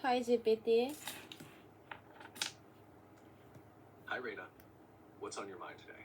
Hi GPT. Hi, Reina. What's on your mind today?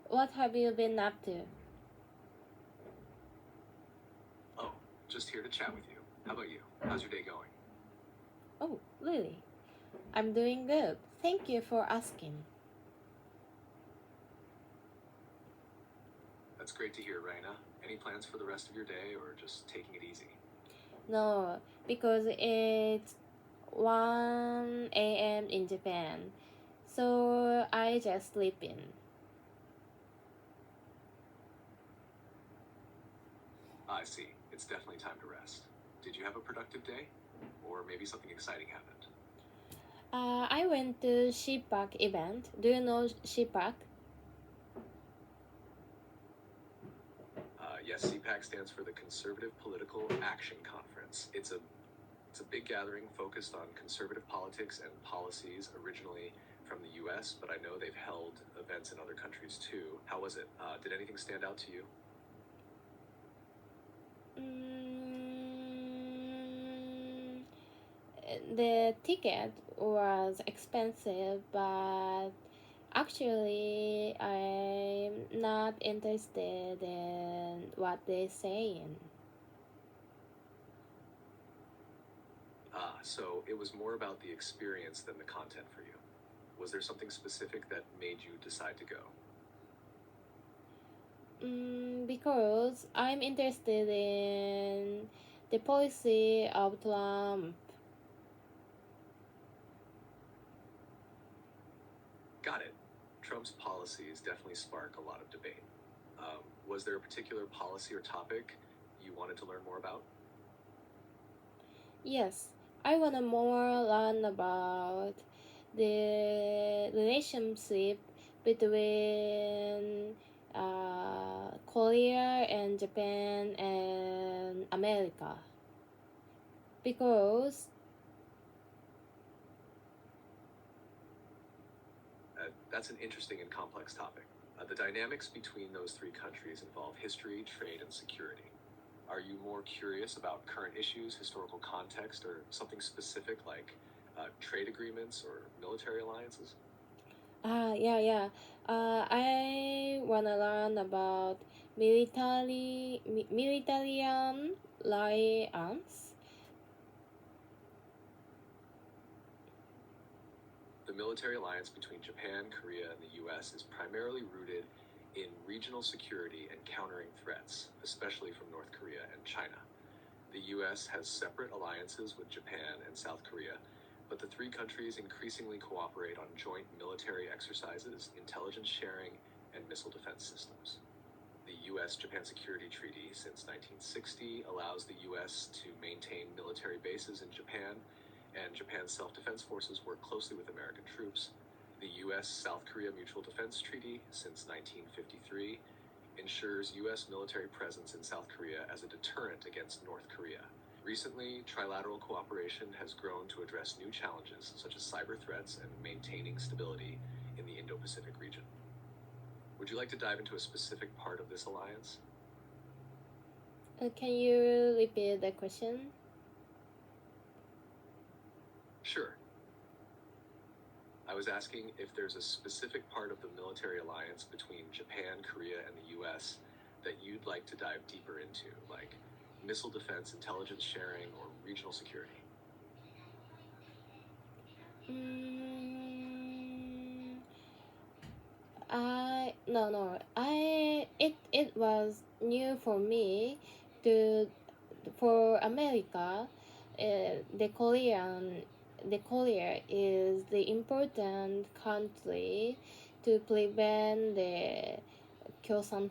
What have you been up to? Oh, just here to chat with you. How about you? How's your day going? Oh, really? I'm doing good. Thank you for asking. That's great to hear, Reina. Any plans for the rest of your day or just taking it easy? No, because it's 1 a.m. in Japan. So I just sleep in. I see. It's definitely time to rest. Did you have a productive day? Or maybe something exciting happened? I went to SHIPAC event. Do you know SHIPAC? Yes, CPAC stands for the Conservative Political Action Conference. It's a big gathering focused on conservative politics and policies originally from the US, but I know they've held events in other countries too. How was it? Did anything stand out to you? The ticket was expensive, but actually I'm not interested in what they're saying. So it was more about the experience than the content for you. Was there something specific that made you decide to go? Because I'm interested in the policy of Trump. Got it. Trump's policies definitely spark a lot of debate. Was there a particular policy or topic you wanted to learn more about? Yes, I want to more learn about the relationship between Korea and Japan and America, because That's an interesting and complex topic. The dynamics between those three countries involve history, trade, and security. Are you more curious about current issues, historical context, or something specific like trade agreements or military alliances? yeah. I wanna learn about military alliance. The military alliance between Japan, Korea, and the US is primarily rooted in regional security and countering threats, especially from North Korea and China. The US has separate alliances with Japan and South Korea, but the three countries increasingly cooperate on joint military exercises, intelligence sharing, and missile defense systems. The US-Japan Security Treaty since 1960 allows the US to maintain military bases in Japan, and Japan's self-defense forces work closely with American troops. The US-South Korea Mutual Defense Treaty since 1953 ensures US military presence in South Korea as a deterrent against North Korea. Recently, trilateral cooperation has grown to address new challenges such as cyber threats and maintaining stability in the Indo-Pacific region. Would you like to dive into a specific part of this alliance? Can you repeat the question? Sure. I was asking if there's a specific part of the military alliance between Japan, Korea, and the US that you'd like to dive deeper into, like missile defense, intelligence sharing, or regional security. It was new for me to for America. The Korea is the important country to prevent the 共産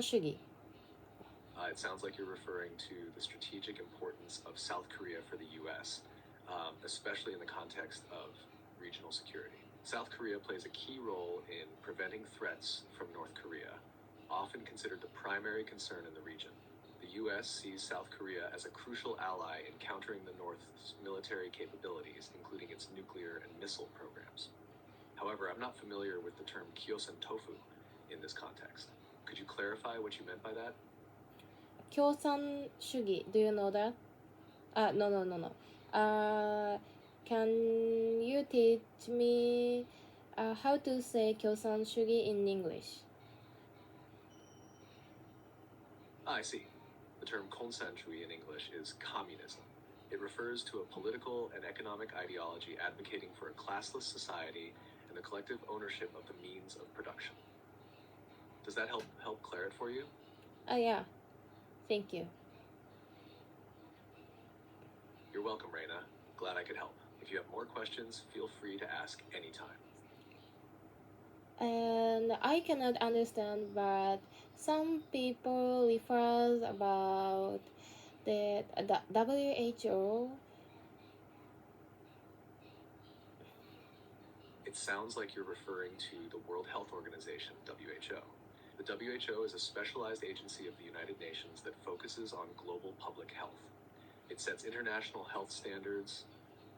主義. It sounds like you're referring to the strategic importance of South Korea for the US, especially in the context of regional security. South Korea plays a key role in preventing threats from North Korea, often considered the primary concern in the region. The US sees South Korea as a crucial ally in countering the North's military capabilities, including its nuclear and missile programs. However, I'm not familiar with the term Kyosan Tofu in this context. Could you clarify what you meant by that? 共産主義. Do you know that? No. Can you teach me how to say 共産主義 in English? I see. The term 共産主義 in English is communism. It refers to a political and economic ideology advocating for a classless society and the collective ownership of the means of production. Does that help clear it for you? Yeah. Thank you. You're welcome, Reina. Glad I could help. If you have more questions, feel free to ask anytime. And I cannot understand, but some people refer about the WHO. It sounds like you're referring to the World Health Organization, WHO. The WHO is a specialized agency of the United Nations that focuses on global public health. It sets international health standards,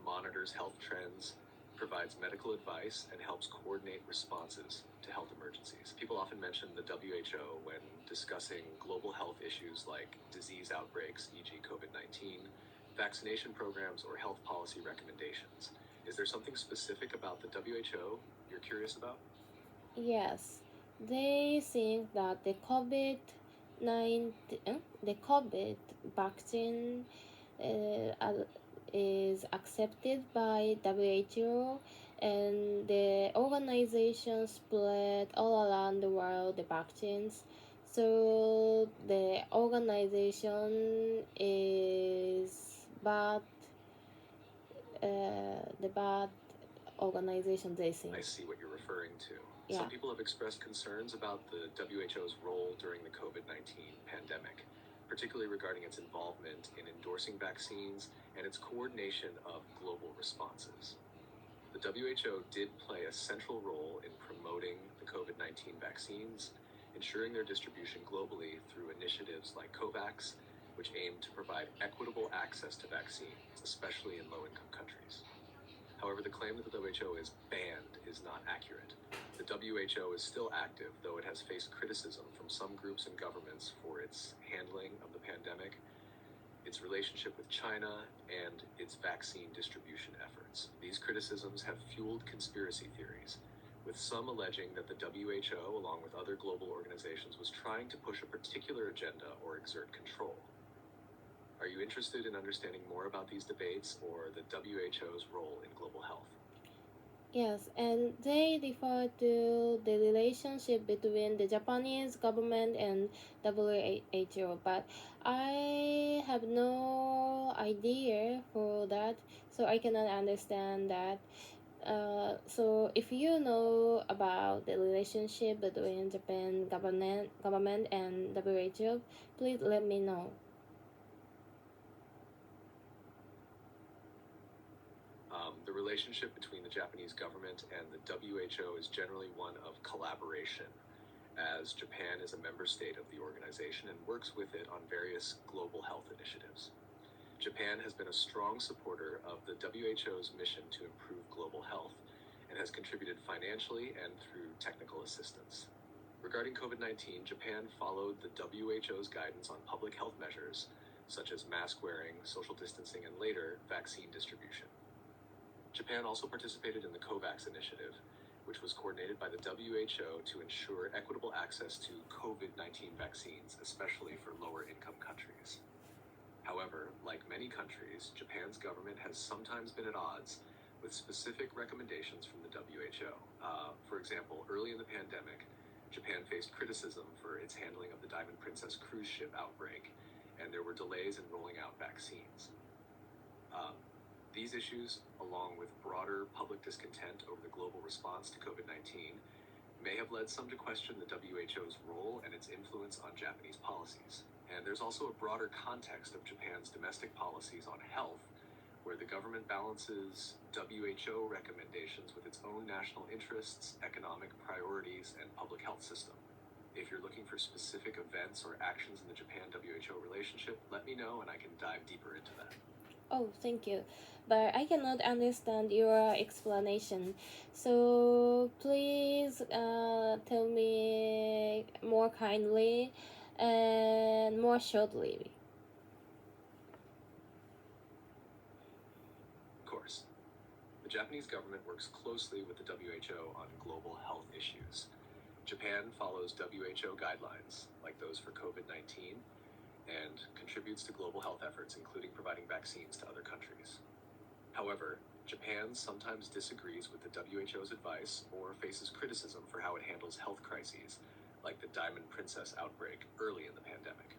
monitors health trends, provides medical advice, and helps coordinate responses to health emergencies. People often mention the WHO when discussing global health issues like disease outbreaks, e.g. COVID-19, vaccination programs, or health policy recommendations. Is there something specific about the WHO you're curious about? Yes, they think that the COVID vaccine is accepted by WHO, and the organization spread all around the world the vaccines. So the organization is bad. The bad organization, they think. I see what you're referring to. Yeah. Some people have expressed concerns about the WHO's role during the COVID-19 pandemic, particularly regarding its involvement in endorsing vaccines and its coordination of global responses. The WHO did play a central role in promoting the COVID-19 vaccines, ensuring their distribution globally through initiatives like COVAX, which aim to provide equitable access to vaccines, especially in low-income countries. However, the claim that the WHO is banned is not accurate. The WHO is still active, though it has faced criticism from some groups and governments for its handling of the pandemic, its relationship with China, and its vaccine distribution efforts. These criticisms have fueled conspiracy theories, with some alleging that the WHO, along with other global organizations, was trying to push a particular agenda or exert control. Are you interested in understanding more about these debates or the WHO's role in global health? Yes, and they refer to the relationship between the Japanese government and WHO, but I have no idea for that, so I cannot understand that. So if you know about the relationship between Japan government and WHO, please let me know. The relationship between the Japanese government and the WHO is generally one of collaboration, as Japan is a member state of the organization and works with it on various global health initiatives. Japan has been a strong supporter of the WHO's mission to improve global health and has contributed financially and through technical assistance. Regarding COVID-19, Japan followed the WHO's guidance on public health measures, such as mask wearing, social distancing, and later, vaccine distribution. Japan also participated in the COVAX initiative, which was coordinated by the WHO to ensure equitable access to COVID-19 vaccines, especially for lower-income countries. However, like many countries, Japan's government has sometimes been at odds with specific recommendations from the WHO. For example, early in the pandemic, Japan faced criticism for its handling of the Diamond Princess cruise ship outbreak, and there were delays in rolling out vaccines. These issues, along with broader public discontent over the global response to COVID-19, may have led some to question the WHO's role and its influence on Japanese policies. And there's also a broader context of Japan's domestic policies on health, where the government balances WHO recommendations with its own national interests, economic priorities, and public health system. If you're looking for specific events or actions in the Japan-WHO relationship, let me know and I can dive deeper into that. Oh, thank you. But I cannot understand your explanation. So please tell me more kindly. and more shortly. Of course. The Japanese government works closely with the WHO on global health issues. Japan follows WHO guidelines, like those for COVID-19, and contributes to global health efforts, including providing vaccines to other countries. However, Japan sometimes disagrees with the WHO's advice or faces criticism for how it handles health crises, like the Diamond Princess outbreak early in the pandemic.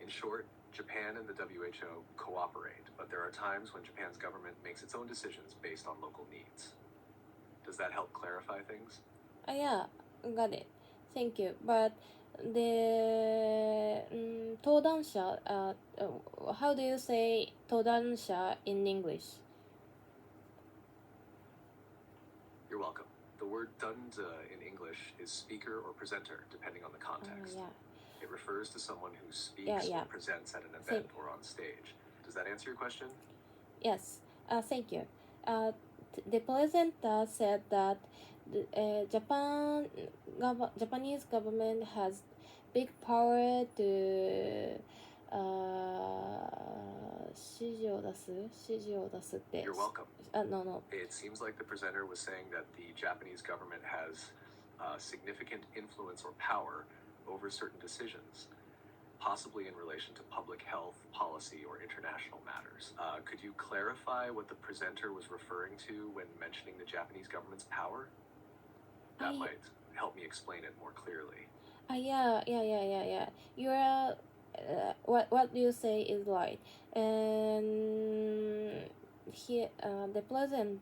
In short, Japan and the WHO cooperate, but there are times when Japan's government makes its own decisions based on local needs. Does that help clarify things? Yeah, got it. Thank you. But the 登壇者, how do you say 登壇者 in English? You're welcome. The word danza in English is speaker or presenter, depending on the context. Yeah. It refers to someone who speaks or presents at an event or on stage. Does that answer your question? Yes. Thank you. The presenter said that the Japanese government has big power to 指示を出すって You're welcome. No. It seems like the presenter was saying that the Japanese government has significant influence or power over certain decisions, possibly in relation to public health policy or international matters. Could you clarify what the presenter was referring to when mentioning the Japanese government's power? That might help me explain it more clearly. Yeah. You're what you say is right, and the presenter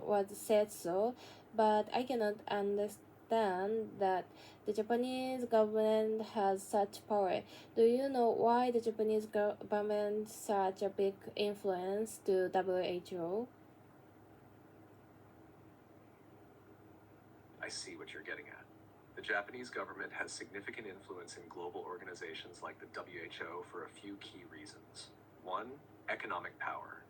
was said so, but I cannot understand that the Japanese government has such power. Do you know why the Japanese government such a big influence to WHO? I see what you're getting at. The Japanese government has significant influence in global organizations like the WHO for a few key reasons. 1. Economic power.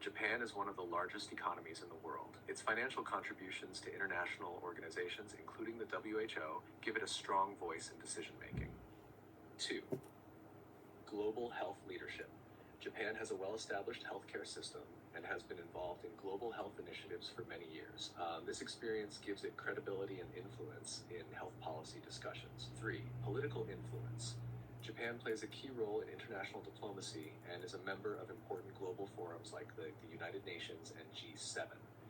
Japan is one of the largest economies in the world. Its financial contributions to international organizations, including the WHO, give it a strong voice in decision-making. 2. Global health leadership. Japan has a well-established healthcare system and has been involved in global health initiatives for many years. This experience gives it credibility and influence in health policy discussions. 3. Political influence. Japan plays a key role in international diplomacy and is a member of important global forums like the United Nations and G7.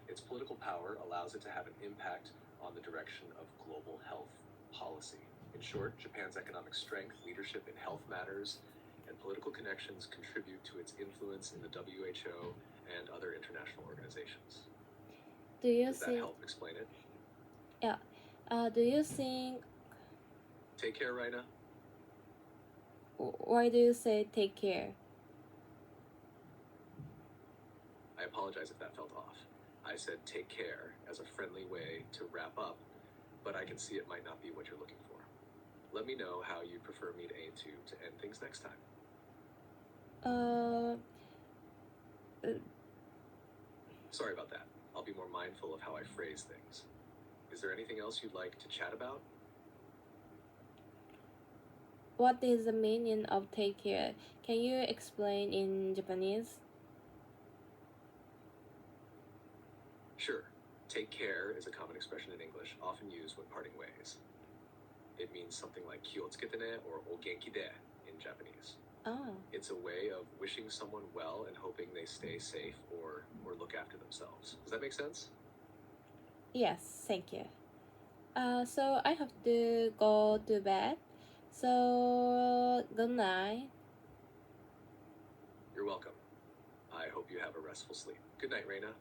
Its political power allows it to have an impact on the direction of global health policy. In short, Japan's economic strength, leadership in health matters, and political connections contribute to its influence in the WHO and other international organizations. Does that help explain it? Yeah. Do you think... Take care, Raina. Why do you say take care? I apologize if that felt off. I said take care as a friendly way to wrap up, but I can see it might not be what you're looking for. Let me know how you prefer me to aim to end things next time. Sorry about that. I'll be more mindful of how I phrase things. Is there anything else you'd like to chat about? What is the meaning of take care? Can you explain in Japanese? Sure. Take care is a common expression in English, often used when parting ways. It means something like 気をつけてね or お元気で in Japanese. It's a way of wishing someone well and hoping they stay safe or look after themselves. Does that make sense? Yes, thank you. So I have to go to bed. So good night. You're welcome. I hope you have a restful sleep. Good night, Reina.